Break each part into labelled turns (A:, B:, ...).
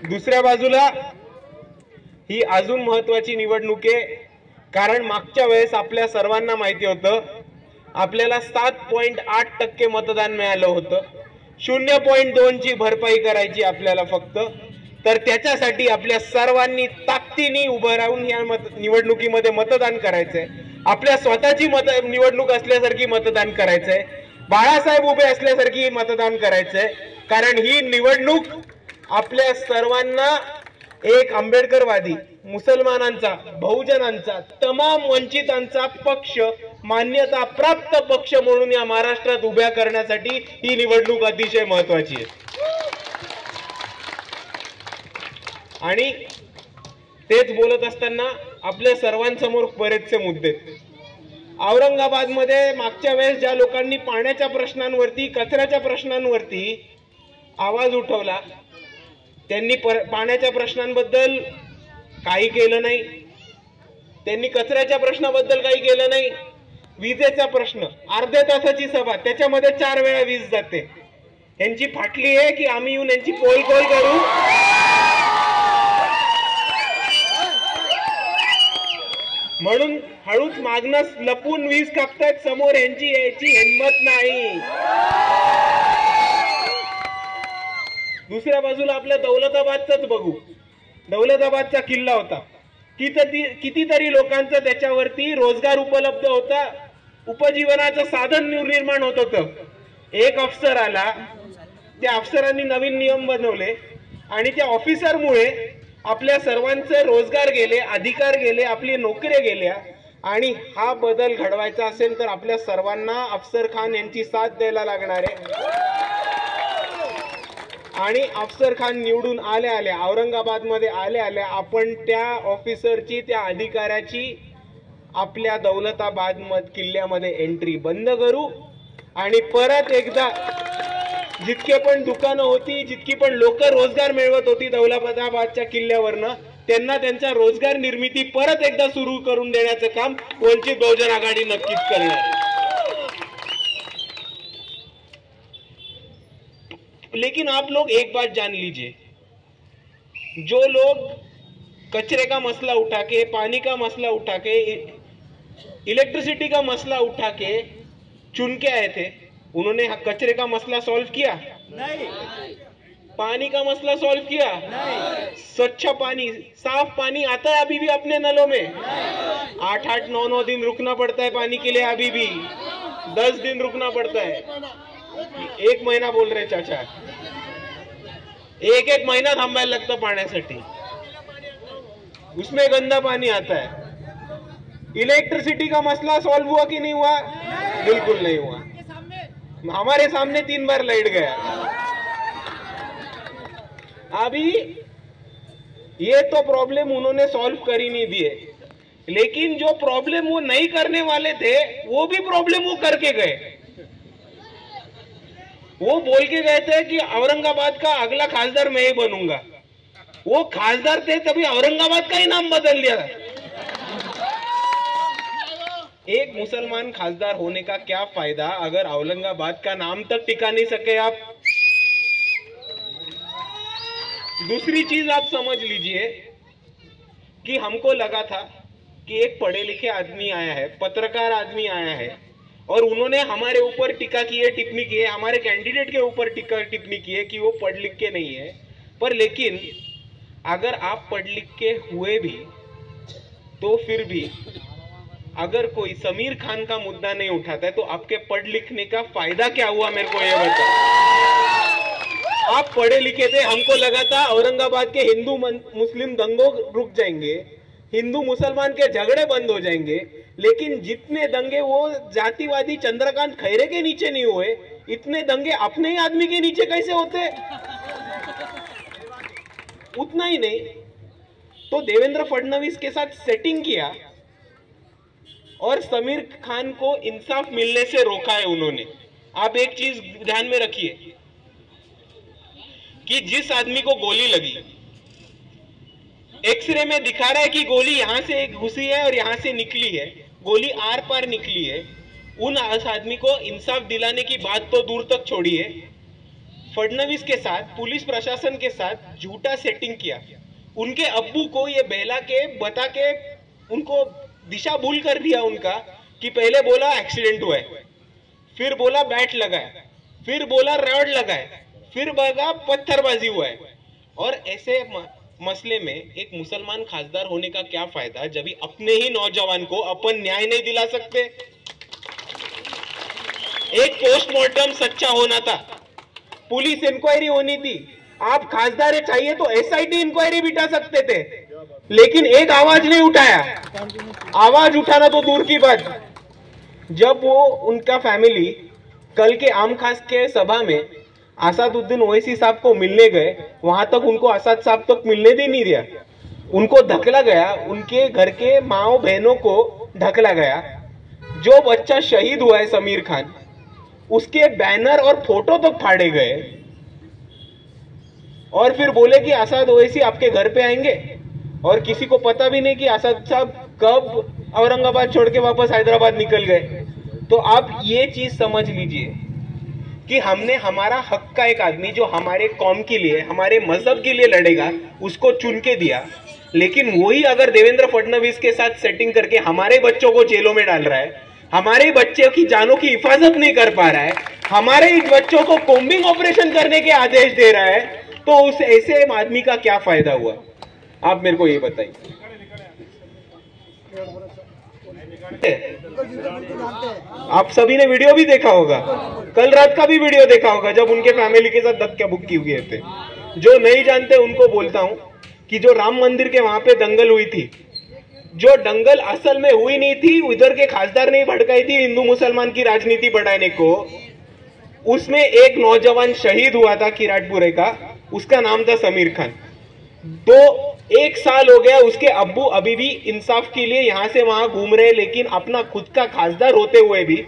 A: दुसऱ्या बाजूला ही अजून महत्त्वाची निवडणूक आहे, कारण मागच्या वेळेस आपल्या सर्वांना माहिती होतं आपल्याला 7.8% मतदान मिळालं होतं. 0.2 ची भरपाई करायची आपल्याला फक्त. तर त्याच्यासाठी आपल्या सर्वांनी ताकदीने उभं राहून या निवडणुकीमध्ये मतदान करायचंय. आपल्या स्वतःची निवडणूक असल्यासारखी मतदान करायचंय. बाळासाहेब उभे असल्यासारखी मतदान करायचंय. कारण ही निवडणूक आपल्या सर्वांना एक आंबेडकरवादी, मुसलमानांचा, बहुजनांचा, तमाम वंचितांचा पक्ष, मान्यता प्राप्त पक्ष म्हणून या महाराष्ट्रात उभ्या करण्यासाठी ही निवडणूक अतिशय महत्त्वाची आहे. आणि तेच बोलत असताना आपल्या सर्वांसमोर बरेचसे मुद्दे. औरंगाबादमध्ये मागच्या वेळेस ज्या लोकांनी पाण्याच्या प्रश्नांवरती, कचऱ्याच्या प्रश्नांवरती आवाज उठवला, त्यांनी पाण्याच्या प्रश्नांबद्दल काही केलं नाही. त्यांनी कचऱ्याच्या प्रश्नाबद्दल काही केलं नाही. विजेचा प्रश्न, अर्ध्या तासाची सभा, त्याच्यामध्ये 4 वेळा वीज जाते. यांची फाटली आहे की आम्ही येऊन यांची पोल करू. म्हणून हळूच मागणं लपून वीज कापतायत, समोर यांची यायची हिंमत नाही. दुसऱ्या बाजूला आपल्या दौलताबादचाच बघू. दौलताबादचा किल्ला होता, कितीतरी लोकांचं त्याच्यावरती रोजगार उपलब्ध होता, उपजीवनाचं साधन निर्माण होत होतं. एक अफसर आला, त्या अफसरांनी नवीन नियम बनवले आणि त्या ऑफिसरमुळे आपल्या सर्वांचे रोजगार गेले, अधिकार गेले, आपली नोकऱ्या गेल्या. आणि हा बदल घडवायचा असेल तर आपल्या सर्वांना अफसर खान यांची साथ द्यायला लागणार आहे. आणि अफसर खान निवडून आल्या औरंगाबादमध्ये आल्या आपण त्या ऑफिसरची, त्या अधिकाऱ्याची आपल्या दौलताबाद किल्ल्यामध्ये एंट्री बंद करू. आणि परत एकदा जितके पण दुकानं होती, जितकी पण लोक रोजगार मिळवत होती दौलताबादच्या किल्ल्यावरनं, त्यांना त्यांचा रोजगार निर्मिती परत एकदा सुरू करून देण्याचं काम वंचित बहुजन आघाडी नक्कीच करणार. लेकिन आप लोग एक बात जान लीजिए, जो लोग कचरे का मसला उठा के, पानी का मसला उठा के, इलेक्ट्रिसिटी का मसला उठा के चुन के आए थे, उन्होंने कचरे का मसला सॉल्व किया? नहीं। पानी का मसला सॉल्व किया? नहीं। स्वच्छ पानी, साफ पानी आता है अभी भी अपने नलों में? 8-8, 9-9 दिन रुकना पड़ता है पानी के लिए, अभी भी 10 दिन रुकना पड़ता है. 1 महीना बोल रहे चाचा, 1 महीना थांबायला लगता पाण्यासाठी. उसमें गंदा पानी आता है. इलेक्ट्रिसिटी का मसला सॉल्व हुआ कि नहीं हुआ? बिल्कुल नहीं हुआ. हमारे सामने 3 बार लाइट गया. अभी ये तो प्रॉब्लम उन्होंने सॉल्व कर ही नहीं दिए, लेकिन जो प्रॉब्लम वो नहीं करने वाले थे वो भी प्रॉब्लम वो करके गए. वो बोल के गए थे कि औरंगाबाद का अगला खासदार मैं ही बनूंगा. वो खासदार थे तभी औरंगाबाद का ही नाम बदल दिया. एक मुसलमान खासदार होने का क्या फायदा अगर औरंगाबाद का नाम तक टिका नहीं सके आप. दूसरी चीज आप समझ लीजिए कि हमको लगा था कि एक पढ़े लिखे आदमी आया है, पत्रकार आदमी आया है, और उन्होंने हमारे ऊपर टीका की है, टिप्पणी की है, हमारे कैंडिडेट के ऊपर टिप्पणी की है कि वो पढ़ लिख के नहीं है. पर लेकिन अगर आप पढ़ लिख के हुए भी तो फिर भी अगर कोई समीर खान का मुद्दा नहीं उठाता है तो आपके पढ़ लिखने का फायदा क्या हुआ, मेरे को ये बताओ. आप पढ़े लिखे थे, हमको लगा था औरंगाबाद के हिंदू मुस्लिम दंगों रुक जाएंगे, हिंदू मुसलमान के झगड़े बंद हो जाएंगे. लेकिन जितने दंगे वो जातिवादी चंद्रकांत खैरे के नीचे नहीं हुए, इतने दंगे अपने ही आदमी के नीचे कैसे होते. उतना ही नहीं तो देवेंद्र फडणवीस के साथ सेटिंग किया और समीर खान को इंसाफ मिलने से रोका है उन्होंने. आप एक चीज ध्यान में रखिए कि जिस आदमी को गोली लगी, एक्सरे में दिखा रहा है कि गोली यहां से घुसी है और यहां से निकली है, गोली आर पार निकली है. उन आदमी को इंसाफ दिलाने की बात तो दूर तक छोड़िए, फडणवीस के साथ, पुलिस प्रशासन के साथ झूठा सेटिंग किया। उनके अब्बू को ये बहला के बता के उनको दिशा भूल कर दिया उनका, कि पहले बोला एक्सीडेंट हुआ है, फिर बोला बैट लगा है, फिर बोला रॉड लगा है, फिर बोला पत्थरबाजी हुआ है। और ऐसे मसले में एक मुसलमान खासदार होने का क्या फायदा जब अपने ही नौजवान को अपन न्याय नहीं दिला सकते। एक पोस्टमार्टम सच्चा होना था, पुलिस इंक्वायरी होनी थी। आप खासदार चाहिए तो एसआईटी इंक्वायरी बिठा सकते थे, लेकिन एक आवाज नहीं उठाया। आवाज उठाना तो दूर की बात। जब वो उनका फैमिली कल के आम खास के सभा में आसादुद्दीन ओवैसी साहब को मिलने गए, वहां तक उनको आसाद साहब तक मिलने भी नहीं दिया। उनको ढकला गया, उनके घर के माओ बहनों को ढकला गया। जो बच्चा शहीद हुआ है समीर खान, उसके बैनर और फोटो तक फाड़े गए। और फिर बोले कि आसाद ओवैसी आपके घर पे आएंगे, और किसी को पता भी नहीं कि आसाद साहब कब औरंगाबाद छोड़ के वापस हैदराबाद निकल गए। तो आप ये चीज समझ लीजिए कि हमने हमारा हक का एक आदमी जो हमारे कौम के लिए, हमारे मजहब के लिए लड़ेगा, उसको चुन के दिया। लेकिन वही अगर देवेंद्र फडणवीस के साथ सेटिंग करके हमारे बच्चों को जेलों में डाल रहा है, हमारे बच्चों की जानों की हिफाजत नहीं कर पा रहा है, हमारे बच्चों को कॉम्बिंग ऑपरेशन करने के आदेश दे रहा है, तो उस ऐसे आदमी का क्या फायदा हुआ? आप मेरे को ये बताइए। आप सभी ने वीडियो भी देखा होगा, कल रात का भी वीडियो देखा होगा, जब उनके फैमिली के साथ धक्का बुक्की हुए थे। जो नहीं जानते उनको बोलता हूं कि जो राम मंदिर के वहां पे दंगल हुई थी, जो दंगल असल में हुई नहीं थी, उधर के खासदार ने भड़काई थी हिंदू मुसलमान की राजनीति बढ़ाने को। उसमें एक नौजवान शहीद हुआ था किराटपुरे का, उसका नाम था समीर खान। तो 1 साल हो गया, उसके अब्बू अभी भी इंसाफ के लिए यहां से वहां घूम रहे, लेकिन अपना खुद का खासदार होते हुए भी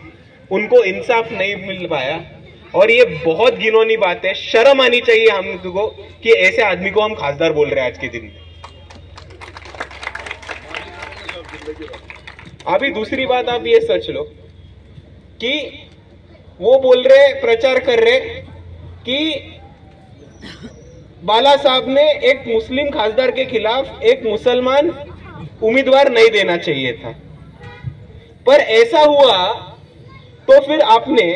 A: उनको इंसाफ नहीं मिल पाया। और ये बहुत घिनौनी बात है, शर्म आनी चाहिए हमको कि ऐसे आदमी को हम खासदार बोल रहे हैं आज के दिन में। अभी दूसरी बात आप ये सोच लो कि वो बोल रहे, प्रचार कर रहे कि बाला साहब ने एक मुस्लिम खासदार के खिलाफ एक मुसलमान उम्मीदवार नहीं देना चाहिए था। पर ऐसा हुआ तो फिर आपने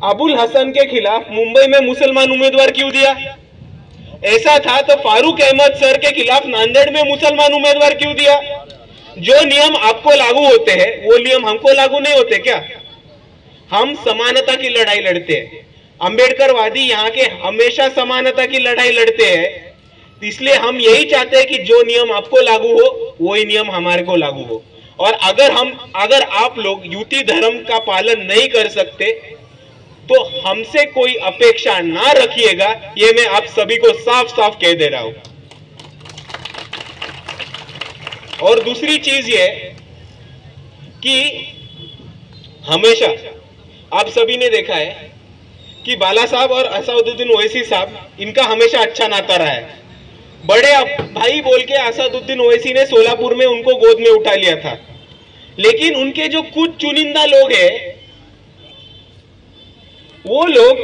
A: अबुल हसन के खिलाफ मुंबई में मुसलमान उम्मीदवार क्यों दिया? ऐसा था तो फारूक अहमद सर के खिलाफ नांदेड़ में मुसलमान उम्मीदवार क्यों दिया? जो नियम आपको लागू होते हैं वो नियम हमको लागू नहीं होते क्या? हम समानता की लड़ाई लड़ते हैं, अंबेडकरवादी यहाँ के हमेशा समानता की लड़ाई लड़ते हैं। इसलिए हम यही चाहते हैं कि जो नियम आपको लागू हो वही नियम हमारे को लागू हो। और अगर आप लोग युति धर्म का पालन नहीं कर सकते तो हमसे कोई अपेक्षा ना रखिएगा, ये मैं आप सभी को साफ साफ कह दे रहा हूं। और दूसरी चीज ये कि हमेशा आप सभी ने देखा है कि बाला साहब और असादुद्दीन ओवैसी साहब, इनका हमेशा अच्छा नाता रहा है। बड़े भाई बोल के असादुद्दीन ओवैसी ने सोलापुर में उनको गोद में उठा लिया था। लेकिन उनके जो कुछ चुनिंदा लोग हैं, वो लोग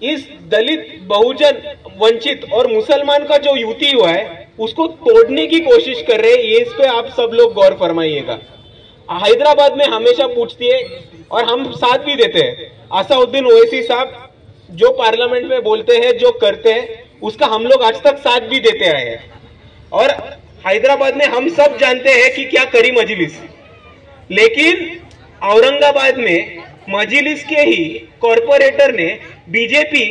A: इस दलित, बहुजन, वंचित और मुसलमान का जो युति हुआ है उसको तोड़ने की कोशिश कर रहे हैं। ये इस पे आप सब लोग गौर फरमाइएगा। हैदराबाद में हमेशा पूछती है और हम साथ भी देते हैं, असादुद्दीन ओवैसी साहब जो पार्लियामेंट में बोलते हैं, जो करते हैं, उसका हम लोग आज तक साथ भी देते आए हैं। और हैदराबाद में हम सब जानते हैं कि क्या करी मजलिस। लेकिन औरंगाबाद में मजलिस के ही कॉरपोरेटर ने बीजेपी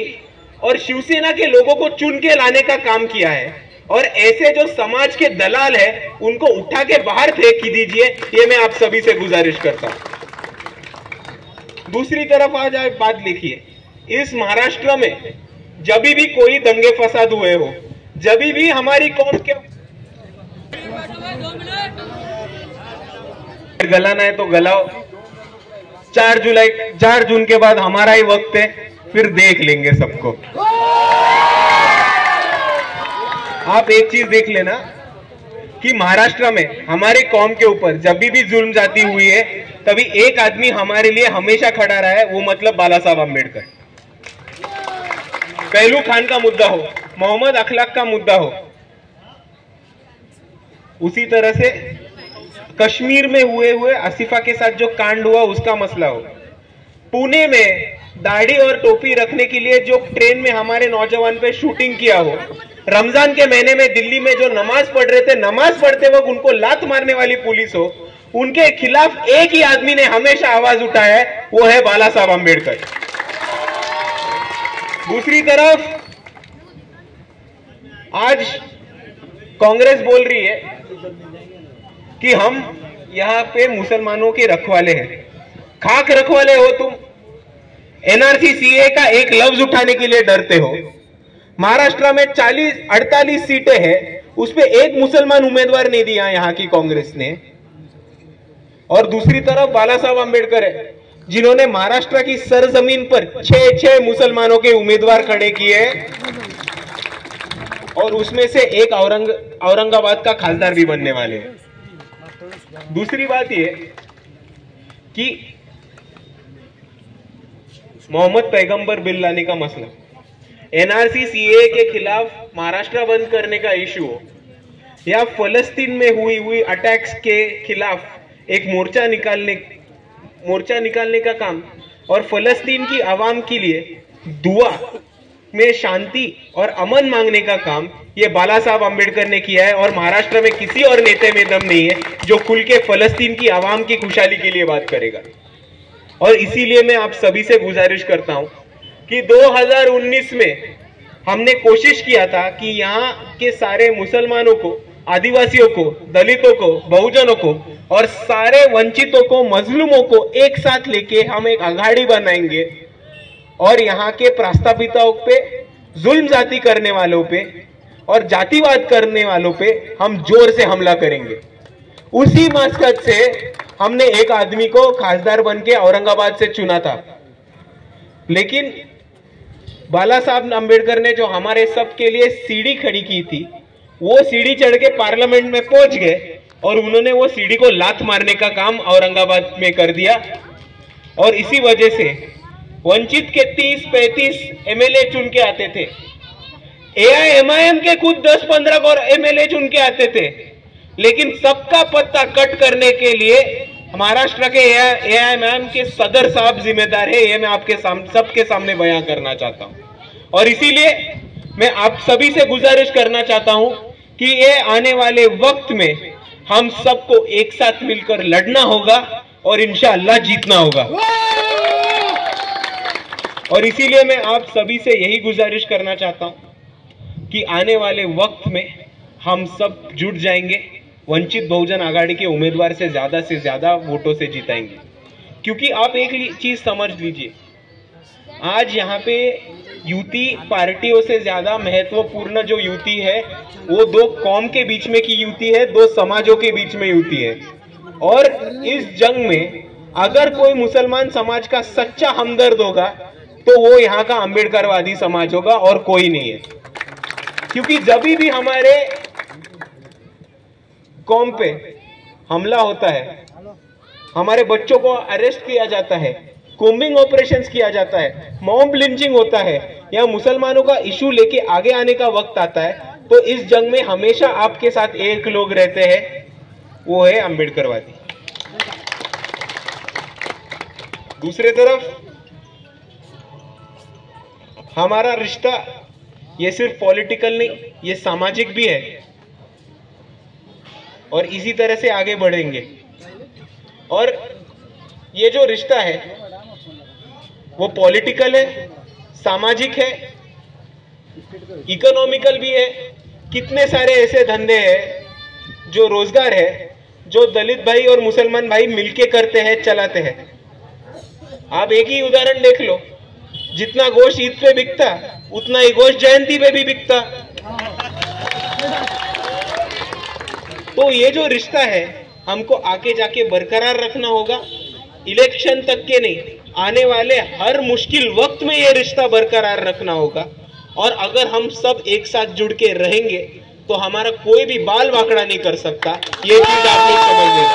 A: और शिवसेना के लोगों को चुन के लाने का काम किया है। और ऐसे जो समाज के दलाल है उनको उठा के बाहर फेंक दीजिए, ये मैं आप सभी से गुजारिश करता हूं। दूसरी तरफ आज आप बात लिखिए, इस महाराष्ट्र में जब भी कोई दंगे फसाद हुए हो, जब भी हमारी कौम के गलाना है तो गलाओ। 4 जून के बाद हमारा ही वक्त है, फिर देख लेंगे सबको। आप एक चीज देख लेना कि महाराष्ट्र में हमारे कौम के ऊपर जब भी जुल्म जाती हुई है, तभी एक आदमी हमारे लिए हमेशा खड़ा रहा है, वो मतलब बाला साहब अम्बेडकर। पहलू खान का मुद्दा हो, मोहम्मद अखलाक का मुद्दा हो, उसी तरह से कश्मीर में हुए आसिफा के साथ जो कांड हुआ उसका मसला हो, पुणे में दाढ़ी और टोपी रखने के लिए जो ट्रेन में हमारे नौजवान पे शूटिंग किया हो, रमजान के महीने में दिल्ली में जो नमाज पढ़ रहे थे, नमाज पढ़ते वक्त उनको लात मारने वाली पुलिस हो, उनके खिलाफ एक ही आदमी ने हमेशा आवाज उठाया है, वो है बाला साहब अंबेडकर। दूसरी तरफ आज कांग्रेस बोल रही है कि हम यहां पे मुसलमानों के रखवाले हैं। खाक रखवाले हो तुम, एनआरसी सीए का एक लफ्ज उठाने के लिए डरते हो। महाराष्ट्र में 48 सीटें हैं, उसपे एक मुसलमान उम्मीदवार नहीं दिया यहां की कांग्रेस ने। और दूसरी तरफ बाला साहब अंबेडकर है, जिन्होंने महाराष्ट्र की सरजमीन पर 6 मुसलमानों के उम्मीदवार खड़े किए और उसमें से एक औरंगाबाद का खासदार भी बनने वाले हैं। दूसरी बात यह कि मोहम्मद पैगंबर बिल लाने का मसला, एनआरसी सीए के खिलाफ महाराष्ट्र बंद करने का इशू हो, या फलस्तीन में हुई अटैक्स के खिलाफ एक मोर्चा निकालने का काम और फलस्तीन की आवाम के लिए दुआ में शांति और अमन मांगने का काम ये बाला साहब अंबेडकर ने किया है। और महाराष्ट्र में किसी और नेता में दम नहीं है जो खुल के फलस्तीन की आवाम की खुशहाली के लिए बात करेगा। और इसीलिए मैं आप सभी से गुजारिश करता हूं कि 2019 में हमने कोशिश किया था कि यहाँ के सारे मुसलमानों को, आदिवासियों को, दलितों को, बहुजनों को और सारे वंचितों को, मजलूमों को एक साथ लेके हम एक अघाड़ी बनाएंगे और यहाँ के प्रस्तापिताओं पे, जुल्म जाति करने वालों पे और जातिवाद करने वालों पे हम जोर से हमला करेंगे। उसी मकसद से हमने एक आदमी को खासदार बन के औरंगाबाद से चुना था, लेकिन बाला साहब अंबेडकर ने जो हमारे सब के लिए सीढ़ी खड़ी की थी, वो सीढ़ी चढ़ के पार्लियामेंट में पहुंच गए और उन्होंने वो सीढ़ी को लात मारने का काम औरंगाबाद में कर दिया। और इसी वजह से वंचित के 30-35 एमएलए चुन के आते थे, एआईएमआईएम के खुद 10-15 एमएलए चुन के आते थे, लेकिन सबका पत्ता कट करने के लिए महाराष्ट्र के एआईएमआईएम के सदर साहब जिम्मेदार है। ये मैं आपके सबके सामने बयां करना चाहता हूं। और इसीलिए मैं आप सभी से गुजारिश करना चाहता हूं कि ये आने वाले वक्त में हम सबको एक साथ मिलकर लड़ना होगा और इंशाअल्लाह जीतना होगा। और इसीलिए मैं आप सभी से यही गुजारिश करना चाहता हूं कि आने वाले वक्त में हम सब जुट जाएंगे, वंचित बहुजन आघाड़ी के उम्मीदवार से ज्यादा वोटों से जिताएंगे। क्योंकि आप एक चीज समझ लीजिए, आज यहाँ पे युति पार्टियों से ज्यादा महत्वपूर्ण जो युति है वो 2 कौम के बीच में की युति है, 2 समाजों के बीच में युति है। और इस जंग में अगर कोई मुसलमान समाज का सच्चा हमदर्द होगा तो वो यहाँ का अंबेडकरवादी समाज होगा और कोई नहीं है। क्योंकि जब भी हमारे कौम पे हमला होता है, हमारे बच्चों को अरेस्ट किया जाता है, कोम्बिंग ऑपरेशंस किया जाता है, मॉब लिंचिंग होता है, या मुसलमानों का इशू लेके आगे आने का वक्त आता है, तो इस जंग में हमेशा आपके साथ एक लोग रहते हैं, वो है अंबेडकरवादी। दूसरी तरफ हमारा रिश्ता ये सिर्फ पॉलिटिकल नहीं, ये सामाजिक भी है और इसी तरह से आगे बढ़ेंगे। और ये जो रिश्ता है वो पॉलिटिकल है, सामाजिक है, इकोनॉमिकल भी है। कितने सारे ऐसे धंधे हैं जो रोजगार है, जो दलित भाई और मुसलमान भाई मिलके करते हैं, चलाते हैं। आप एक ही उदाहरण देख लो, जितना गोश्त ईद पे बिकता उतना ही गोश्त जयंती पे भी बिकता। तो ये जो रिश्ता है हमको आके जाके बरकरार रखना होगा, इलेक्शन तक के नहीं, आने वाले हर मुश्किल वक्त में ये रिश्ता बरकरार रखना होगा। और अगर हम सब एक साथ जुड़ के रहेंगे तो हमारा कोई भी बाल वाकड़ा नहीं कर सकता, ये चीज आप लोग समझ लें।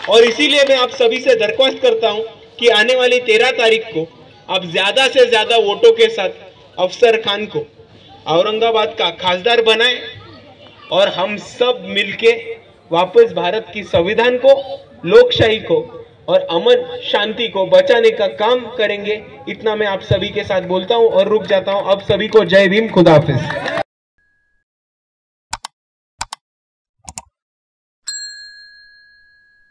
A: और इसीलिए मैं आप सभी से दरख्वास्त करता हूं कि आने वाली 13 तारीख को आप ज्यादा से ज्यादा वोटों के साथ अफसर खान को औरंगाबाद का खासदार बनाए और हम सब मिलके वापस भारत की संविधान को, लोकशाही को और अमन शांति को बचाने का काम करेंगे। इतना मैं आप सभी के साथ बोलता हूं और रुक जाता हूं। अब सभी को जय भीम, खुदा हाफिज।